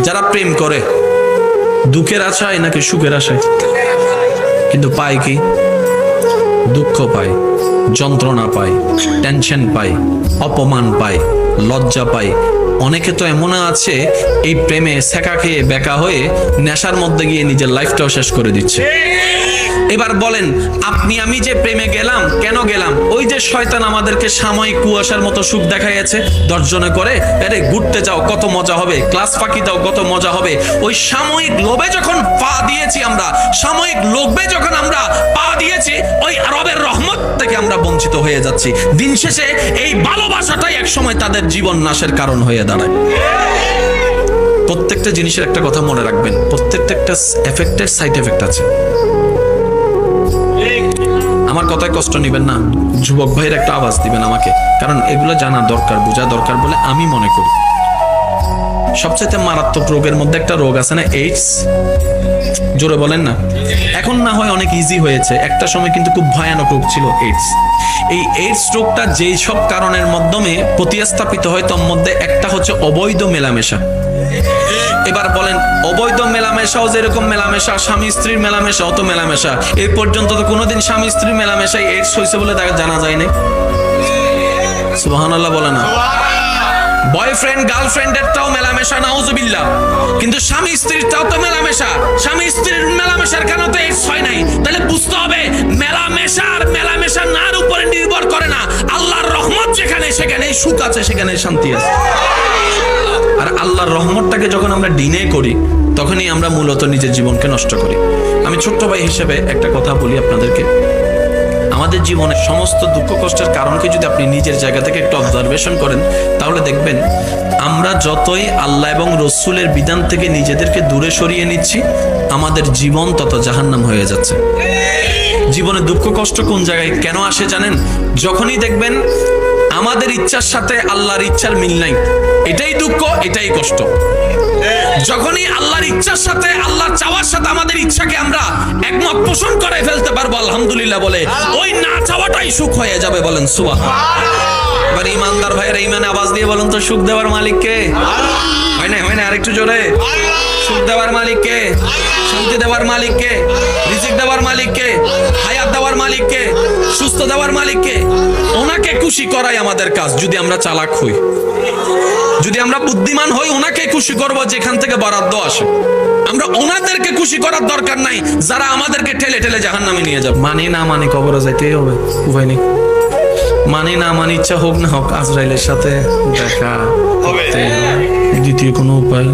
যারা প্রেম করে দুঃখের আশায় নাকি সুখের আশায়, কিন্তু পায় কি? দুঃখ পায়, যন্ত্রণা পায়, টেনশন পায়, অপমান পায়, লজ্জা পায়। অনেকে তো এমন আছে এই প্রেমে সেকা খেয়ে বেকা হয়ে নেশার মধ্যে গিয়ে নিজের লাইফটাও শেষ করে দিচ্ছে। এবার বলেন আপনি আমি যে প্রেমে গেলাম, কেন গেলাম? ওই যে শয়তান আমাদেরকে সাময়িক কুয়াশার মতো সুখ দেখাইছে, দর্জনে করে আরে ঘুরতে যাও কত মজা হবে, ক্লাস ফাঁকি দাও কত মজা হবে। ওই সাময়িক লোভে যখন পা দিয়েছি আমরা, সাময়িক লোভে যখন আমরা পা দিয়েছি, ওই রবের রহমত থেকে আমরা বঞ্চিত হয়ে যাচ্ছি। দিন শেষে এই ভালোবাসাটাই একসময় তাদের জীবন নাশের কারণ হয়ে দাঁড়ায়। প্রত্যেকটা জিনিসের একটা কথা মনে রাখবেন, প্রত্যেকটা একটা এফেক্টের সাইড এফেক্ট আছে। আমার কথায় কষ্ট নেবেন না, যুবক ভাইয়ের একটা আওয়াজ দিবেন আমাকে, কারণ এগুলো জানা দরকার, বোঝা দরকার বলে আমি মনে করি। সবচেয়ে মারাত্মক রোগের মধ্যে একটা রোগ আছে না, এইডস। জোরে বলেন না। এখন না হয় অনেক ইজি হয়েছে, একটা সময় কিন্তু খুব ভয়ানক রোগ ছিল এইডস। এই এইডস রোগটা যেই সব কারণের মাধ্যমে প্রতিস্থাপিত হয়, তার মধ্যে একটা হচ্ছে অবৈধ মেলামেশা। এবার বলেন অবৈধ মেলামেশাও যেরকম মেলামেশা, স্বামী স্ত্রীর মেলামেশাও তো মেলামেশা। এই পর্যন্ত তো কোনোদিন স্বামী স্ত্রীর মেলামেশায় এইডস হয়েছে বলে জানা যায় না। সুবহানাল্লাহ বলে না। বয়ফ্রেন্ড গার্লফ্রেন্ডেরটাও মেলামেশা, নাউজুবিল্লাহ। কিন্তু স্বামী স্ত্রীরটাও তো মেলামেশা। স্বামী স্ত্রীর মেলামেশার কেন তো এইডস হয় নাই? তাহলে বুঝতে হবে মেলামেশা নার উপরে নির্ভর করে না। আল্লাহর রহমত যেখানে, সেখানেই সুখ আছে, সেখানেই শান্তি আছে। আর আল্লাহর রহমতটাকে যখন আমরা ডিনে করি, তখনই আমরা মূলত নিজের জীবনকে নষ্ট করি। আমি ছোট্ট ভাই হিসেবে একটা কথা বলি আপনাদেরকে, আমাদের জীবনে সমস্ত দুঃখ কষ্টের কারণকে যদি আপনি নিজের জায়গা থেকে একটু অবজারভেশন করেন, তাহলে দেখবেন আমরা যতই আল্লাহ এবং রসুলের বিধান থেকে নিজেদেরকে দূরে সরিয়ে নিচ্ছি, আমাদের জীবন তত জাহান্নাম হয়ে যাচ্ছে। জীবনে দুঃখ কষ্ট কোন জায়গায় কেন আসে জানেন? যখনই দেখবেন আমাদের ইচ্ছার সাথে আল্লাহর ইচ্ছার মিল নাই, এটাই দুঃখ, এটাই কষ্ট। যখনই আল্লাহর ইচ্ছার সাথে, আল্লাহর চাওয়ার সাথে আমাদের ইচ্ছাকে আমরা একমত পোষণ করে ফেলতে পারবো আলহামদুলিল্লাহ বলে, ওই না চাওয়াটাই সুখ হয়ে যাবে। বলেন সুবহানাল্লাহ। এবার ইমানদার ভাইয়েরা ইমানে আওয়াজ দিয়ে বলুন তো, সুখ দেওয়ার মালিক কে? হয় না আরেকটু জোরে। সুখ দেওয়ার মালিক কে? শান্তি দেওয়ার মালিক কে? রিজিক দেওয়ার মালিক কে? হায়াত দেওয়ার মালিক কে? সুস্থ দেওয়ার মালিক কে? ওনাকে খুশি করাই আমাদের কাজ। যদি আমরা চালাক হই, যদি আমরা বুদ্ধিমান হই, ওনাকে খুশি করব যেখান থেকে বরাদ্দ আসে। আমরা ওনাদেরকে খুশি করার দরকার নাই যারা আমাদেরকে ঠেলে ঠেলে জাহান্নামে নিয়ে যাবে। মানে না মানে কবরে যাইতেই হবে, উপায় নেই। মানে না মানে ইচ্ছা হোক না হোক, আজরাইলের সাথে দেখা হবে, দ্বিতীয় কোনো উপায়।